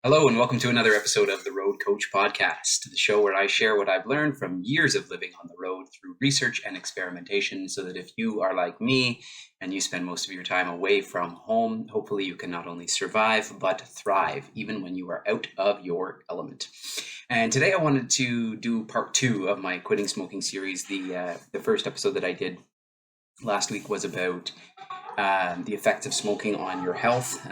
Hello, and welcome to another episode of the Road Coach Podcast, the show where I share what I've learned from years of living on the road through research and experimentation, so that if you are like me and you spend most of your time away from home, hopefully you can not only survive but thrive, even when you are out of your element. And today I wanted to do part two of my quitting smoking series. The first episode that I did last week was about the effects of smoking on your health,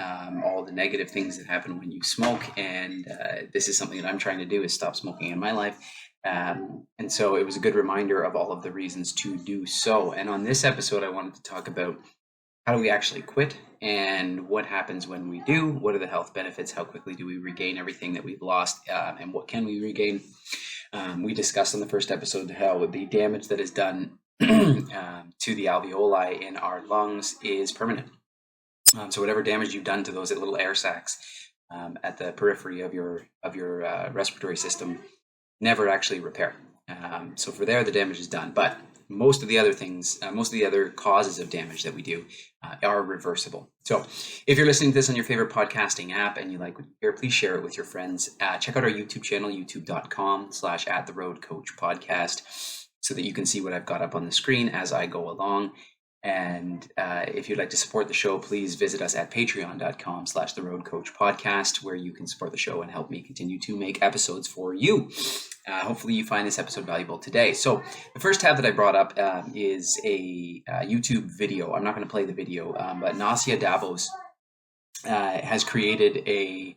all the negative things that happen when you smoke, and this is something that I'm trying to do, is stop smoking in my life. And so it was a good reminder of all of the reasons to do so. And on this episode, I wanted to talk about how do we actually quit and what happens when we do, what are the health benefits, how quickly do we regain everything that we've lost, and what can we regain. We discussed in the first episode how the damage that is done to the alveoli in our lungs is permanent. So whatever damage you've done to those little air sacs at the periphery of your respiratory system never actually repair. So for there, the damage is done. But most of the other things, most of the other causes of damage that we do are reversible. So if you're listening to this on your favorite podcasting app and you like what you hear, please share it with your friends. Check out our YouTube channel, youtube.com/@the-road-coach-podcast, so that you can see what I've got up on the screen as I go along. And if you'd like to support the show, please visit us at patreon.com/the-road-coach-podcast, where you can support the show and help me continue to make episodes for you. Hopefully you find this episode valuable today. So the first tab that I brought up is a YouTube video. I'm not going to play the video, but Nasia Davos has created a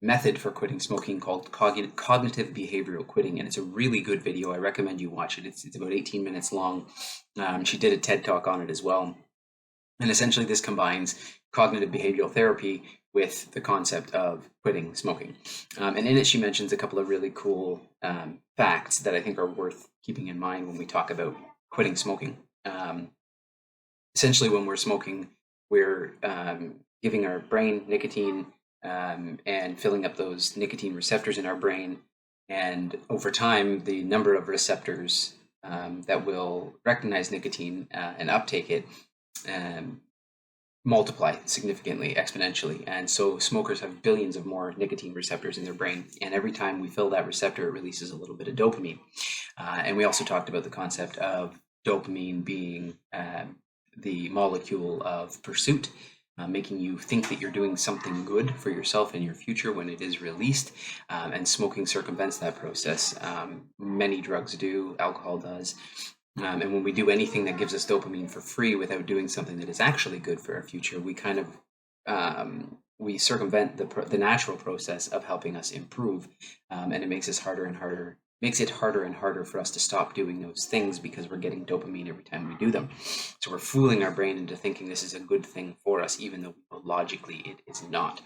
method for quitting smoking called cognitive behavioral quitting, and it's a really good video. I recommend you watch it. It's about 18 minutes long. She did a TED Talk on it as well. And essentially this combines cognitive behavioral therapy with the concept of quitting smoking. And in it, she mentions a couple of really cool facts that I think are worth keeping in mind when we talk about quitting smoking. Essentially, when we're smoking, we're giving our brain nicotine and filling up those nicotine receptors in our brain. And over time, the number of receptors that will recognize nicotine and uptake it multiply significantly, exponentially. And so smokers have billions of more nicotine receptors in their brain. And every time we fill that receptor, it releases a little bit of dopamine. And we also talked about the concept of dopamine being the molecule of pursuit, making you think that you're doing something good for yourself and your future when it is released. And smoking circumvents that process. Many drugs do, alcohol does. And when we do anything that gives us dopamine for free without doing something that is actually good for our future, we kind of we circumvent the natural process of helping us improve, and it makes it harder and harder for us to stop doing those things because we're getting dopamine every time we do them. So we're fooling our brain into thinking this is a good thing for us, even though logically it is not.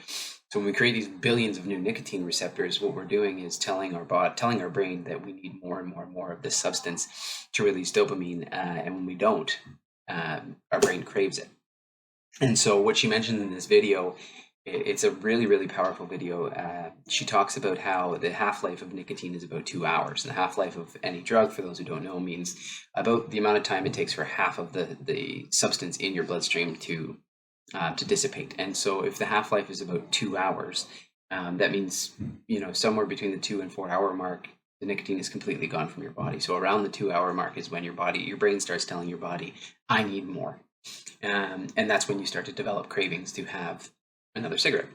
So when we create these billions of new nicotine receptors, what we're doing is telling our brain that we need more and more and more of this substance to release dopamine, and when we don't, our brain craves it. And so what she mentioned in this video, it's a really, really powerful video. She talks about how the half-life of nicotine is about 2 hours. And the half-life of any drug, for those who don't know, means about the amount of time it takes for half of the substance in your bloodstream to dissipate. And so if the half-life is about 2 hours, that means, somewhere between the 2 and 4 hour mark, the nicotine is completely gone from your body. So around the 2 hour mark is when your brain starts telling your body, I need more. And that's when you start to develop cravings to have another cigarette.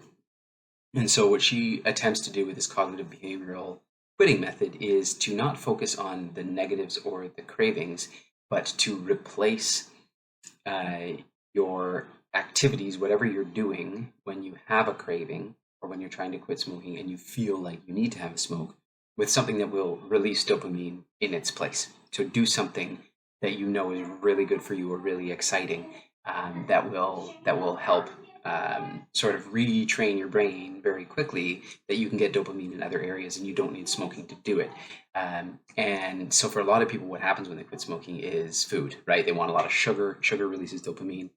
And so what she attempts to do with this cognitive behavioral quitting method is to not focus on the negatives or the cravings, but to replace your activities, whatever you're doing when you have a craving or when you're trying to quit smoking and you feel like you need to have a smoke, with something that will release dopamine in its place. So do something that you know is really good for you or really exciting, that will help sort of retrain your brain very quickly that you can get dopamine in other areas and you don't need smoking to do it. And so for a lot of people, what happens when they quit smoking is food, right? They want a lot of sugar. Sugar releases dopamine.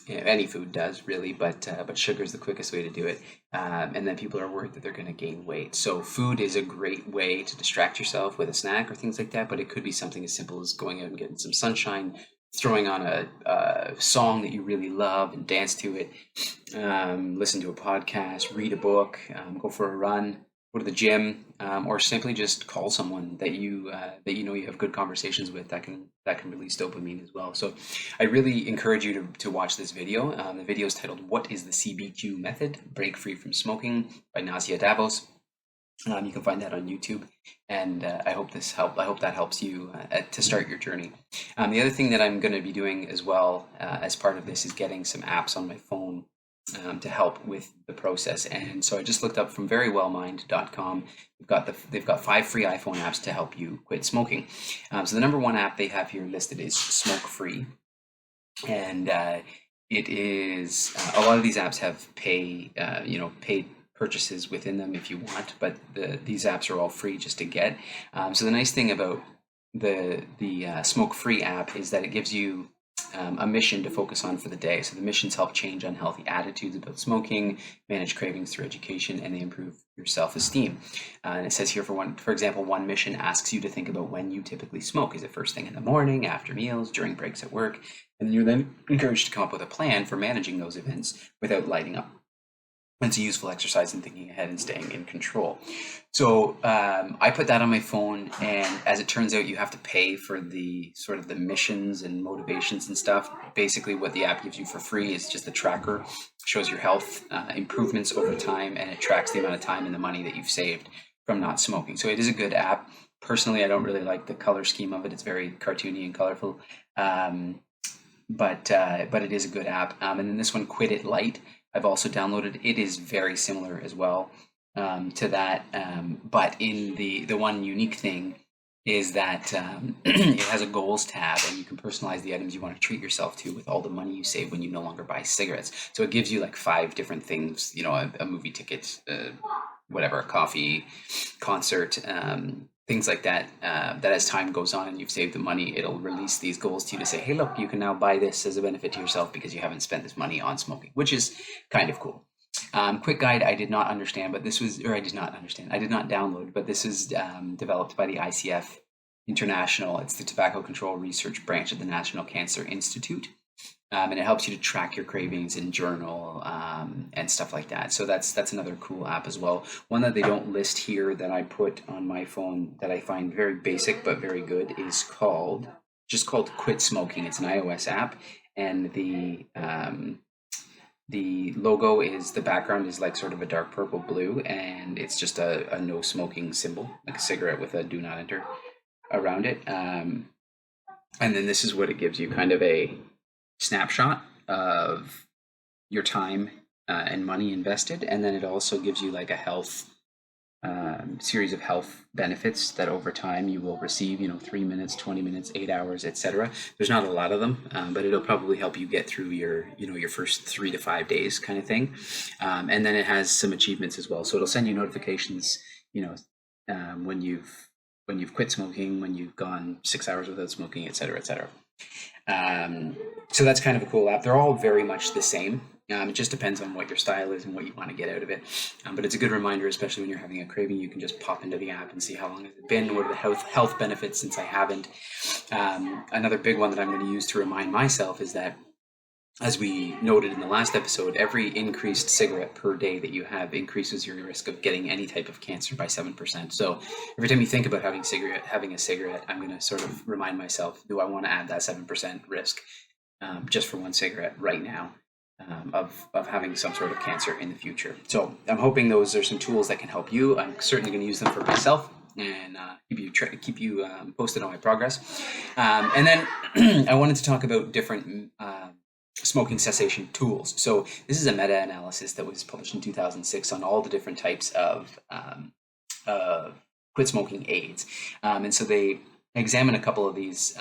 Any food does, really, but sugar is the quickest way to do it. And then people are worried that they're going to gain weight. So food is a great way to distract yourself with a snack or things like that, but it could be something as simple as going out and getting some sunshine, throwing on a song that you really love and dance to it, listen to a podcast, read a book, go for a run, go to the gym, or simply just call someone that you know you have good conversations with that can release dopamine as well. So I really encourage you to watch this video. The video is titled "What is the CBQ Method? Break Free from Smoking" by Nasia Davos. You can find that on YouTube, and I hope that helps you to start your journey. The other thing that I'm going to be doing as well as part of this is getting some apps on my phone to help with the process. And so I just looked up from verywellmind.com. They've got 5 free iPhone apps to help you quit smoking. So the number one app they have here listed is Smoke Free, and it is a lot of these apps have paid purchases within them if you want, but these apps are all free just to get. So the nice thing about the Smoke Free app is that it gives you a mission to focus on for the day. So the missions help change unhealthy attitudes about smoking, manage cravings through education, and they improve your self-esteem. And it says here, for example, one mission asks you to think about when you typically smoke. Is it first thing in the morning, after meals, during breaks at work? And you're then encouraged to come up with a plan for managing those events without lighting up. It's a useful exercise in thinking ahead and staying in control. So I put that on my phone, and as it turns out, you have to pay for the sort of the missions and motivations and stuff. Basically, what the app gives you for free is just the tracker, shows your health improvements over time, and it tracks the amount of time and the money that you've saved from not smoking. So it is a good app. Personally, I don't really like the color scheme of it. It's very cartoony and colorful, but it is a good app. And then this one, Quit It Light, I've also downloaded. It is very similar as well to that, but in the one unique thing is that it has a goals tab, and you can personalize the items you want to treat yourself to with all the money you save when you no longer buy cigarettes. So it gives you like 5 different things, a movie ticket, whatever, a coffee, concert, things like that, that as time goes on and you've saved the money, it'll release these goals to you to say, hey, look, you can now buy this as a benefit to yourself because you haven't spent this money on smoking, which is kind of cool. Quick Guide, I did not understand, but I did not download, but this is developed by the ICF International. It's the Tobacco Control Research Branch of the National Cancer Institute. And it helps you to track your cravings and journal and stuff like that. So that's another cool app as well. One that they don't list here that I put on my phone that I find very basic but very good is called Quit Smoking. It's an iOS app, and the logo is, the background is like sort of a dark purple blue, and it's just a no smoking symbol, like a cigarette with a do not enter around it. And then this is what it gives you, kind of a snapshot of your time and money invested, and then it also gives you like a health series of health benefits that over time you will receive, 3 minutes, 20 minutes, 8 hours, etc. There's not a lot of them, but it'll probably help you get through your first 3 to 5 days kind of thing. And then it has some achievements as well, so it'll send you notifications when you've quit smoking, when you've gone 6 hours without smoking, etc., etc. So that's kind of a cool app. They're all very much the same. It just depends on what your style is and what you want to get out of it. But it's a good reminder, especially when you're having a craving. You can just pop into the app and see how long has it been, what are the health benefits since I haven't. Another big one that I'm going to use to remind myself is that, as we noted in the last episode, every increased cigarette per day that you have increases your risk of getting any type of cancer by 7%. So every time you think about having a cigarette, I'm going to sort of remind myself, do I want to add that 7% risk just for one cigarette right now of having some sort of cancer in the future? So I'm hoping those are some tools that can help you. I'm certainly going to use them for myself and keep you posted on my progress. And then I wanted to talk about different smoking cessation tools. So this is a meta-analysis that was published in 2006 on all the different types of quit smoking aids. And so they examine a couple of these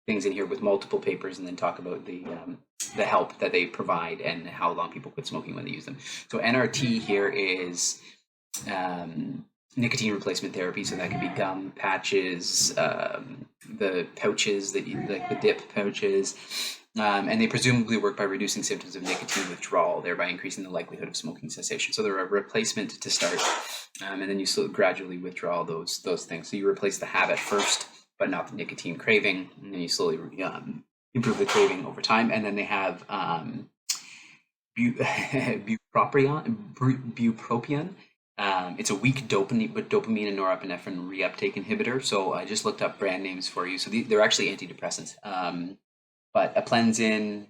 things in here with multiple papers, and then talk about the help that they provide and how long people quit smoking when they use them. So NRT here is nicotine replacement therapy. So that could be gum, patches, the pouches that like the dip pouches. And they presumably work by reducing symptoms of nicotine withdrawal, thereby increasing the likelihood of smoking cessation. So they're a replacement to start, and then you gradually withdraw those things. So you replace the habit first, but not the nicotine craving, and then you slowly improve the craving over time. And then they have bupropion. It's a weak dopamine and norepinephrine reuptake inhibitor. So I just looked up brand names for you. So they're actually antidepressants. But Aplenzin,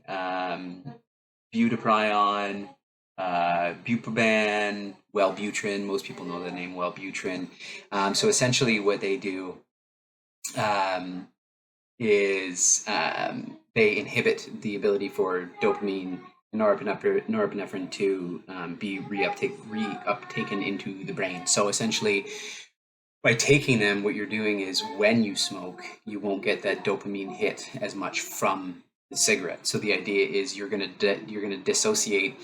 budepion, buproban, Wellbutrin. Most people know the name Wellbutrin. So essentially, what they do is they inhibit the ability for dopamine and norepinephrine to be reuptaken into the brain. So essentially, by taking them, what you're doing is when you smoke, you won't get that dopamine hit as much from the cigarette. So the idea is you're gonna dissociate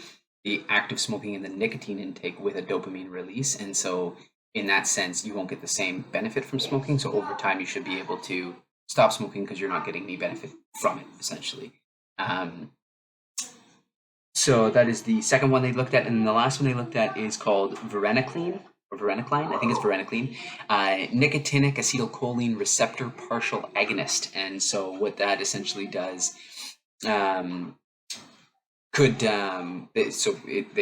the act of smoking and the nicotine intake with a dopamine release, and so in that sense, you won't get the same benefit from smoking. So over time, you should be able to stop smoking because you're not getting any benefit from it, essentially. So that is the second one they looked at, and then the last one they looked at is called varenicline. Or varenicline, I think it's varenicline, nicotinic acetylcholine receptor partial agonist. And so what that essentially does they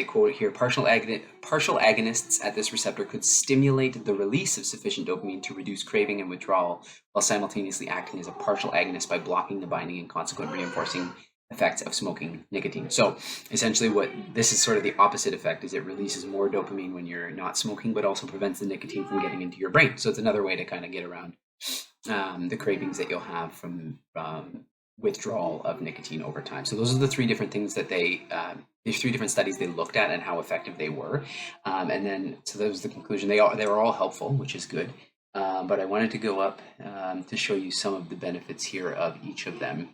quote it here: partial agonists at this receptor could stimulate the release of sufficient dopamine to reduce craving and withdrawal, while simultaneously acting as a partial agonist by blocking the binding and consequent reinforcing effects of smoking nicotine. So essentially what this is sort of the opposite effect, is it releases more dopamine when you're not smoking, but also prevents the nicotine from getting into your brain. So it's another way to kind of get around the cravings that you'll have from withdrawal of nicotine over time. So those are the three different things that there's three different studies they looked at and how effective they were. And then, so that was the conclusion. They were all helpful, which is good. But I wanted to go up to show you some of the benefits here of each of them.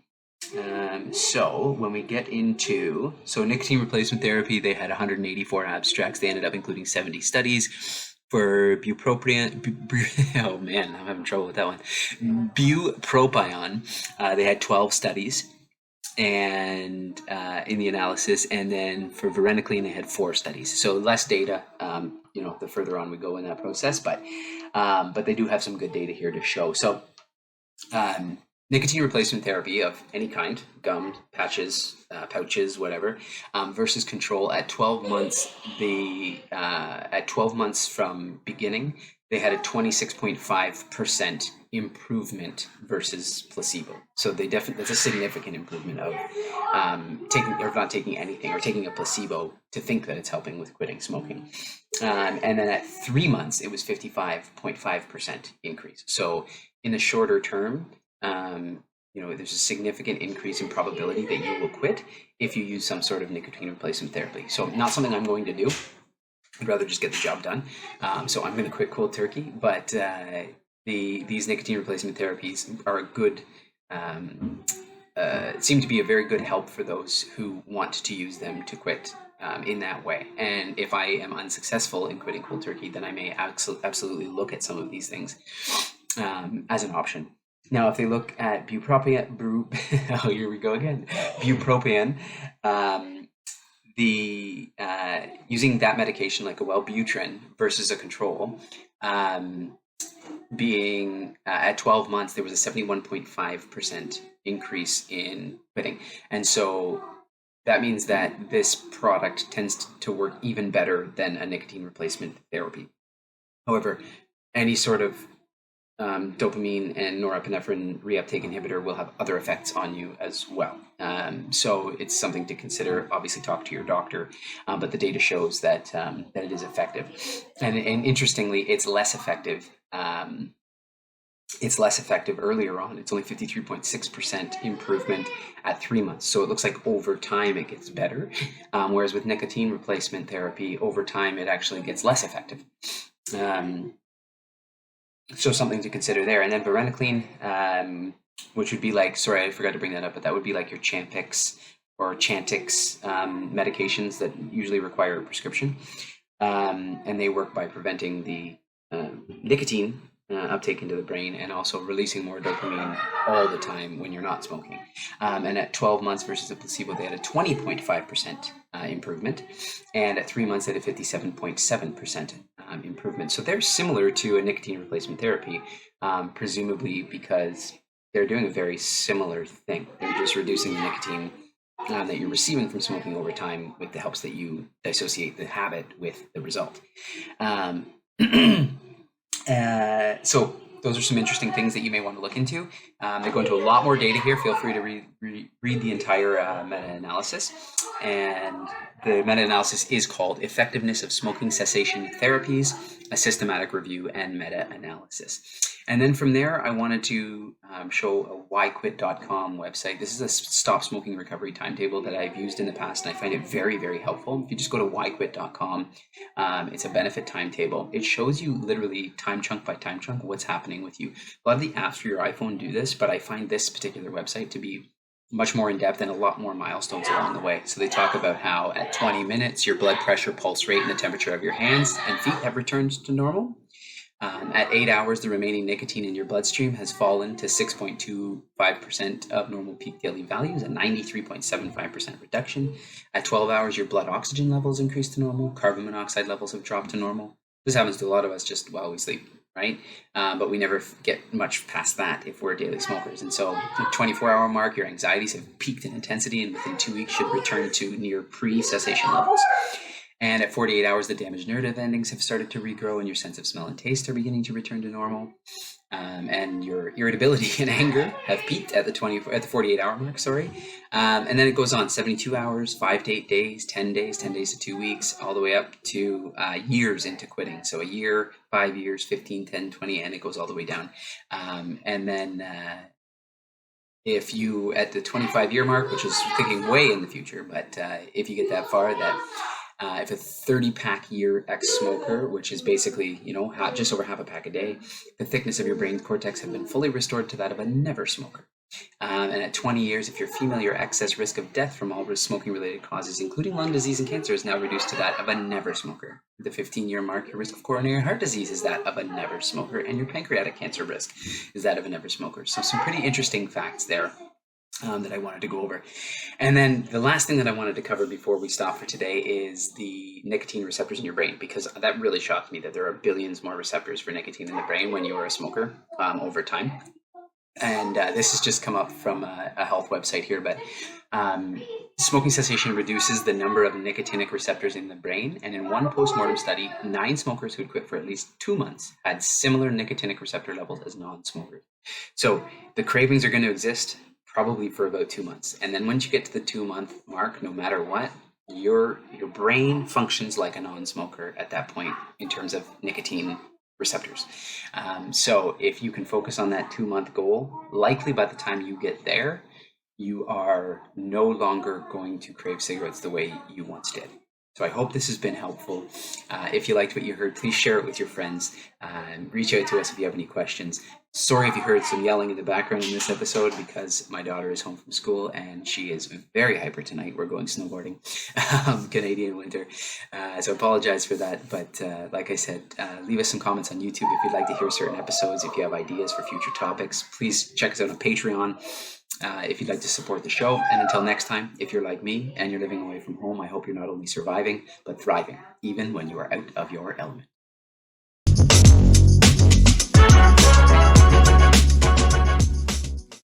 So when we get into, nicotine replacement therapy, they had 184 abstracts. They ended up including 70 studies. For bupropion, oh man, I'm having trouble with that one. Bupropion, they had 12 studies and in the analysis, and then for varenicline, they had 4 studies. So less data, the further on we go in that process, but they do have some good data here to show. So nicotine replacement therapy of any kind, gum, patches, pouches, whatever, versus control at 12 months. At 12 months from beginning, they had a 26.5% improvement versus placebo. So that's a significant improvement of not taking anything, or taking a placebo to think that it's helping with quitting smoking. And then at 3 months, it was 55.5% increase. So in the shorter term, there's a significant increase in probability that you will quit if you use some sort of nicotine replacement therapy. So not something I'm going to do. I'd rather just get the job done. So I'm going to quit cold turkey. But these nicotine replacement therapies are a good, seem to be a very good help for those who want to use them to quit in that way. And if I am unsuccessful in quitting cold turkey, then I may absolutely look at some of these things as an option. Now, if they look at bupropion, here we go again. Bupropion, using that medication like a Wellbutrin versus a control, being at 12 months, there was a 71.5% increase in quitting. And so that means that this product tends to work even better than a nicotine replacement therapy. However, any sort of dopamine and norepinephrine reuptake inhibitor will have other effects on you as well. So it's something to consider. Obviously, talk to your doctor, but the data shows that it is effective. And interestingly, it's less effective. It's less effective earlier on. It's only 53.6% improvement at 3 months. So it looks like over time it gets better. Whereas with nicotine replacement therapy, over time it actually gets less effective. So something to consider there. And then varenicline, which would be like, sorry, I forgot to bring that up, but that would be like your Champix or Chantix medications that usually require a prescription. And they work by preventing the nicotine uptake into the brain and also releasing more dopamine all the time when you're not smoking. And at 12 months versus a placebo, they had a 20.5% improvement. And at 3 months, they had a 57.7% improvement. So they're similar to a nicotine replacement therapy, presumably because they're doing a very similar thing. They're just reducing the nicotine that you're receiving from smoking over time with the helps that you dissociate the habit with the result. So those are some interesting things that you may want to look into. They go into a lot more data here. Feel free to read the entire meta-analysis. And the meta-analysis is called Effectiveness of Smoking Cessation Therapies, a Systematic Review and Meta-Analysis. And then from there, I wanted to show a whyquit.com website. This is a stop smoking recovery timetable that I've used in the past, and I find it very, very helpful. If you just go to whyquit.com, it's a benefit timetable. It shows you literally time chunk by time chunk what's happening with you. A lot of the apps for your iPhone do this, but I find this particular website to be much more in depth and a lot more milestones along the way. So they talk about how at 20 minutes, your blood pressure, pulse rate, and the temperature of your hands and feet have returned to normal. At 8 hours, the remaining nicotine in your bloodstream has fallen to 6.25% of normal peak daily values, a 93.75% reduction. At 12 hours, your blood oxygen levels increased to normal. Carbon monoxide levels have dropped to normal. This happens to a lot of us just while we sleep, right? But we never get much past that if we're daily smokers. And so at the 24-hour mark, your anxieties have peaked in intensity and within 2 weeks should return to near pre-cessation levels. And at 48 hours, the damaged nerve endings have started to regrow and your sense of smell and taste are beginning to return to normal. And your irritability and anger have peaked at the 48-hour mark, and then it goes on 72 hours, 5 to 8 days, 10 days to 2 weeks, all the way up to years into quitting. So a year, 5 years, 15, 10, 20, and it goes all the way down. And then if you, at the 25-year mark, which is thinking way in the future, but if you get that far, if a 30-pack year ex-smoker, which is basically, just over half a pack a day, the thickness of your brain cortex have been fully restored to that of a never smoker. And at 20 years, if you're female, your excess risk of death from all smoking-related causes, including lung disease and cancer, is now reduced to that of a never smoker. At the 15-year mark, your risk of coronary heart disease is that of a never smoker, and your pancreatic cancer risk is that of a never smoker. So some pretty interesting facts there. That I wanted to go over. And then the last thing that I wanted to cover before we stop for today is the nicotine receptors in your brain, because that really shocked me that there are billions more receptors for nicotine in the brain when you are a smoker over time. And this has just come up from a health website here, but smoking cessation reduces the number of nicotinic receptors in the brain. And in one postmortem study, 9 smokers who had quit for at least 2 months had similar nicotinic receptor levels as non-smokers. So the cravings are going to exist probably for about 2 months. And then once you get to the 2-month mark, no matter what, your brain functions like a non-smoker at that point in terms of nicotine receptors. So if you can focus on that 2-month goal, likely by the time you get there, you are no longer going to crave cigarettes the way you once did. So I hope this has been helpful. If you liked what you heard, please share it with your friends. Reach out to us if you have any questions. Sorry if you heard some yelling in the background in this episode because my daughter is home from school and she is very hyper tonight. We're going snowboarding, Canadian winter. So I apologize for that. But like I said, leave us some comments on YouTube if you'd like to hear certain episodes. If you have ideas for future topics, please check us out on Patreon. If you'd like to support the show. And until next time, if you're like me and you're living away from home, I hope you're not only surviving, but thriving, even when you are out of your element.